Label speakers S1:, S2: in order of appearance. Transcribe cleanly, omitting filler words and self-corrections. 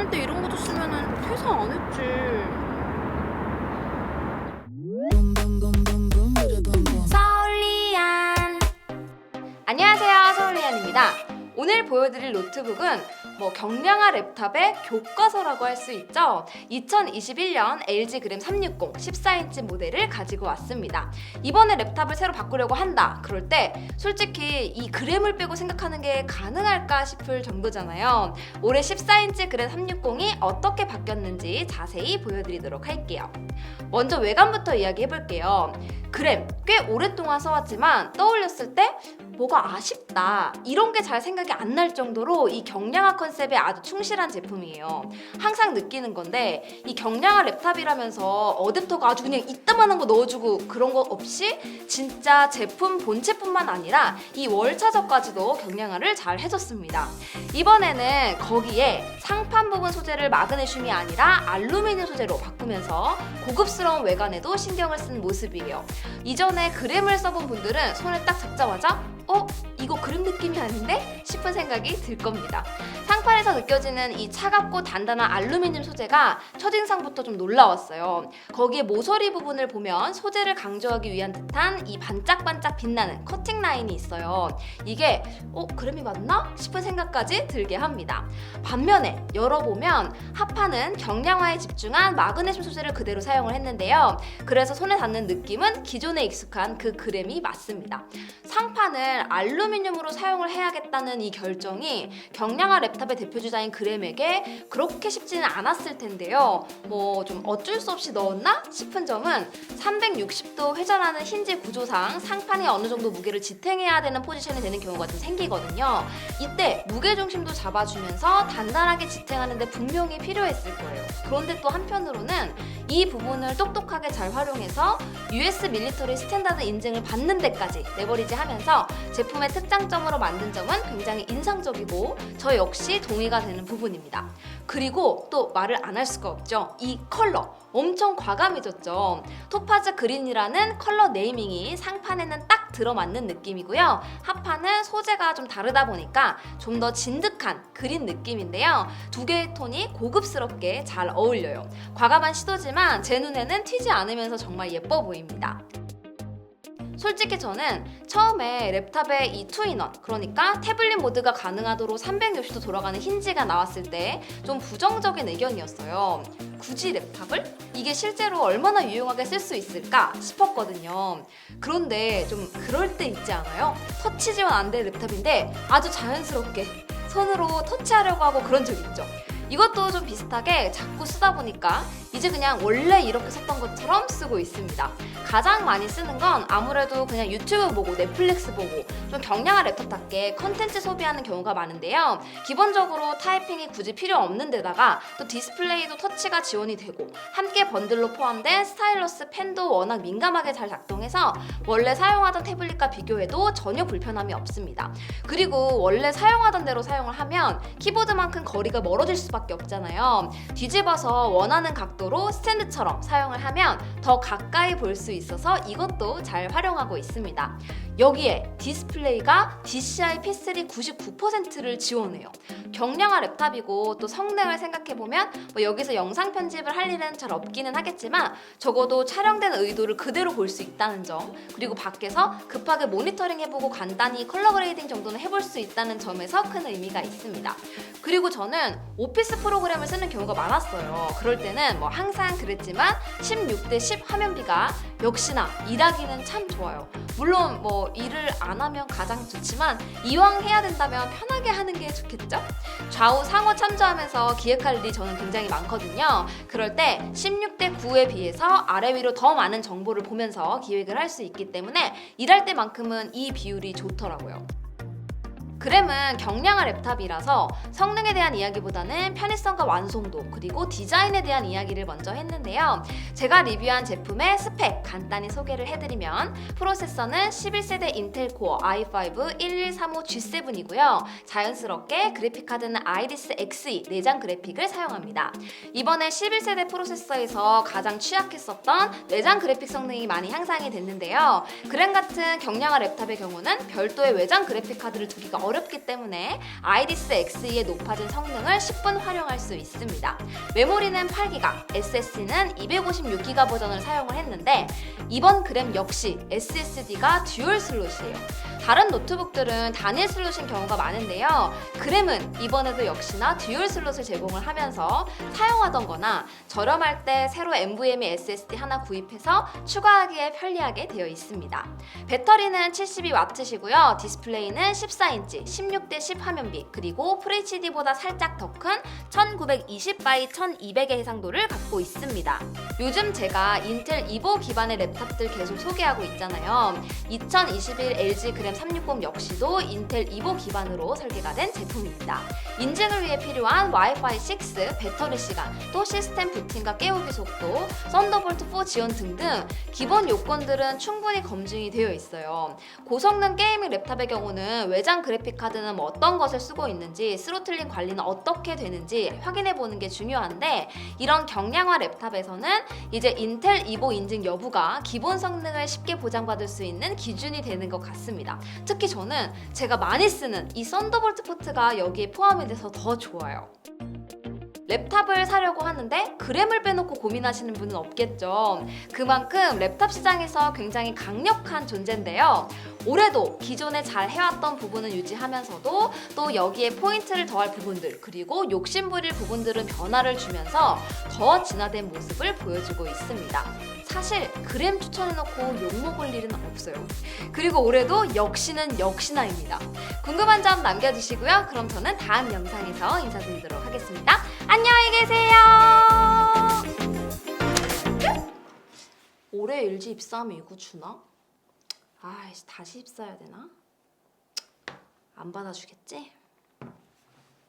S1: 일할 때 이런 거 줬으면은 퇴사 안 했지. 서울리안. 안녕하세요, 서울리안입니다. 오늘 보여드릴 노트북은 경량화 랩탑의 교과서라고 할 수 있죠. 2021년 LG 그램 360 14인치 모델을 가지고 왔습니다. 이번에 랩탑을 새로 바꾸려고 한다. 그럴 때 솔직히 이 그램을 빼고 생각하는 게 가능할까 싶을 정도잖아요. 올해 14인치 그램 360이 어떻게 바뀌었는지 자세히 보여드리도록 할게요. 먼저 외관부터 이야기해볼게요. 그램 꽤 오랫동안 써왔지만 떠올렸을 때 뭐가 아쉽다 이런 게 잘 생각이 안 날 정도로 이 경량화 컨셉에 아주 충실한 제품이에요. 항상 느끼는 건데 이 경량화 랩탑이라면서 어댑터가 아주 그냥 이따만한 거 넣어주고 그런 거 없이 진짜 제품 본체뿐만 아니라 이 월차저까지도 경량화를 잘 해줬습니다. 이번에는 거기에 상판 부분 소재를 마그네슘이 아니라 알루미늄 소재로 바꾸면서 고급스러운 외관에도 신경을 쓴 모습이에요. 이전에 그램을 써본 분들은 손을 딱 잡자마자 이거 그램 느낌이 아닌데? 싶은 생각이 들 겁니다. 상판에서 느껴지는 이 차갑고 단단한 알루미늄 소재가 첫인상부터 좀 놀라웠어요. 거기에 모서리 부분을 보면 소재를 강조하기 위한 듯한 이 반짝반짝 빛나는 커팅 라인이 있어요. 이게 그램이 맞나? 싶은 생각까지 들게 합니다. 반면에 열어보면 하판은 경량화에 집중한 마그네슘 소재를 그대로 사용을 했는데요. 그래서 손에 닿는 느낌은 기존에 익숙한 그 그램이 맞습니다. 상판을 알루미늄으로 사용을 해야겠다는 이 결정이 경량화 랩탑의 대표주자인 그램에게 그렇게 쉽지는 않았을 텐데요. 좀 어쩔 수 없이 넣었나 싶은 점은 360도 회전하는 힌지 구조상 상판이 어느 정도 무게를 지탱해야 되는 포지션이 되는 경우가 좀 생기거든요. 이때 무게중심도 잡아주면서 단단하게 지탱하는 데 분명히 필요했을 거예요. 그런데 또 한편으로는 이 부분을 똑똑하게 잘 활용해서 US 밀리터리 스탠다드 인증을 받는 데까지 내버리지 하면서 제품의 특장점으로 만든 점은 굉장히 인상적이고 저 역시 동의가 되는 부분입니다. 그리고 또 말을 안 할 수가 없죠. 이 컬러 엄청 과감해졌죠. 토파즈 그린이라는 컬러 네이밍이 상판에는 딱 들어맞는 느낌이고요. 하판은 소재가 좀 다르다 보니까 좀 더 진득한 그린 느낌인데요. 두 개의 톤이 고급스럽게 잘 어울려요. 과감한 시도지만 제 눈에는 튀지 않으면서 정말 예뻐 보입니다. 솔직히 저는 처음에 랩탑의 이 투인원, 그러니까 태블릿 모드가 가능하도록 360도 돌아가는 힌지가 나왔을 때 좀 부정적인 의견이었어요. 굳이 랩탑을? 이게 실제로 얼마나 유용하게 쓸 수 있을까 싶었거든요. 그런데 좀 그럴 때 있지 않아요? 터치 지원 안 된 랩탑인데 아주 자연스럽게 손으로 터치하려고 하고 그런 적 있죠. 이것도 좀 비슷하게 자꾸 쓰다 보니까 이제 그냥 원래 이렇게 썼던 것처럼 쓰고 있습니다. 가장 많이 쓰는 건 아무래도 그냥 유튜브 보고 넷플릭스 보고 좀 경량화 랩탑답게 컨텐츠 소비하는 경우가 많은데요. 기본적으로 타이핑이 굳이 필요 없는 데다가 또 디스플레이도 터치가 지원이 되고 함께 번들로 포함된 스타일러스 펜도 워낙 민감하게 잘 작동해서 원래 사용하던 태블릿과 비교해도 전혀 불편함이 없습니다. 그리고 원래 사용하던 대로 사용을 하면 키보드만큼 거리가 멀어질 수밖에 없잖아요. 뒤집어서 원하는 각도로 스탠드처럼 사용을 하면 더 가까이 볼 수 있어서 이것도 잘 활용하고 있습니다. 여기에 디스플레이가 DCI P3 99%를 지원해요. 경량화 랩탑이고 또 성능을 생각해보면 여기서 영상 편집을 할 일은 잘 없기는 하겠지만 적어도 촬영된 의도를 그대로 볼 수 있다는 점, 그리고 밖에서 급하게 모니터링 해보고 간단히 컬러 그레이딩 정도는 해볼 수 있다는 점에서 큰 의미가 있습니다. 그리고 저는 오피스 프로그램을 쓰는 경우가 많았어요. 그럴 때는 항상 그랬지만 16:10 화면비가 역시나 일하기는 참 좋아요. 물론 일을 안 하면 가장 좋지만 이왕 해야 된다면 편하게 하는 게 좋겠죠? 좌우 상호 참조하면서 기획할 일이 저는 굉장히 많거든요. 그럴 때 16:9에 비해서 아래 위로 더 많은 정보를 보면서 기획을 할 수 있기 때문에 일할 때만큼은 이 비율이 좋더라고요. 그램은 경량화 랩탑이라서 성능에 대한 이야기보다는 편의성과 완성도 그리고 디자인에 대한 이야기를 먼저 했는데요. 제가 리뷰한 제품의 스펙 간단히 소개를 해드리면 프로세서는 11세대 인텔 코어 i5 1135G7이고요. 자연스럽게 그래픽카드는 아이리스 Xe 내장 그래픽을 사용합니다. 이번에 11세대 프로세서에서 가장 취약했었던 내장 그래픽 성능이 많이 향상이 됐는데요. 그램 같은 경량화 랩탑의 경우는 별도의 외장 그래픽카드를 두기가 어렵습니다. 어렵기 때문에 아이리스 Xe의 높아진 성능을 10분 활용할 수 있습니다. 메모리는 8기가, SSD는 256기가 버전을 사용을 했는데 이번 그램 역시 SSD가 듀얼 슬롯이에요. 다른 노트북들은 단일 슬롯인 경우가 많은데요. 그램은 이번에도 역시나 듀얼 슬롯을 제공을 하면서 사용하던 거나 저렴할 때 새로 NVMe SSD 하나 구입해서 추가하기에 편리하게 되어 있습니다. 배터리는 72W시고요. 디스플레이는 14인치 16:10 화면비, 그리고 FHD보다 살짝 더 큰 1920x 1200의 해상도를 갖고 있습니다. 요즘 제가 인텔 이보 기반의 랩탑들 계속 소개하고 있잖아요. 2021 LG 그램 360 역시도 인텔 이보 기반으로 설계가 된 제품입니다. 인증을 위해 필요한 와이파이 6, 배터리 시간, 또 시스템 부팅과 깨우기 속도, 썬더볼트 4 지원 등등 기본 요건들은 충분히 검증이 되어 있어요. 고성능 게이밍 랩탑의 경우는 외장 그래픽 카드는 뭐 어떤 것을 쓰고 있는지, 스로틀링 관리는 어떻게 되는지 확인해 보는 게 중요한데, 이런 경량화 랩탑에서는 이제 인텔 이보 인증 여부가 기본 성능을 쉽게 보장받을 수 있는 기준이 되는 것 같습니다. 특히 저는 제가 많이 쓰는 이 썬더볼트 포트가 여기에 포함이 돼서 더 좋아요. 랩탑을 사려고 하는데 그램을 빼놓고 고민하시는 분은 없겠죠. 그만큼 랩탑 시장에서 굉장히 강력한 존재인데요. 올해도 기존에 잘 해왔던 부분은 유지하면서도 또 여기에 포인트를 더할 부분들, 그리고 욕심부릴 부분들은 변화를 주면서 더 진화된 모습을 보여주고 있습니다. 사실 그램 추천해놓고 욕먹을 일은 없어요. 그리고 올해도 역시는 역시나입니다. 궁금한 점 남겨주시고요. 그럼 저는 다음 영상에서 인사드리도록 하겠습니다. 안녕히 계세요. 올해 LG 입사하면 이거 주나? 아이씨, 다시 입사해야 되나? 안 받아주겠지?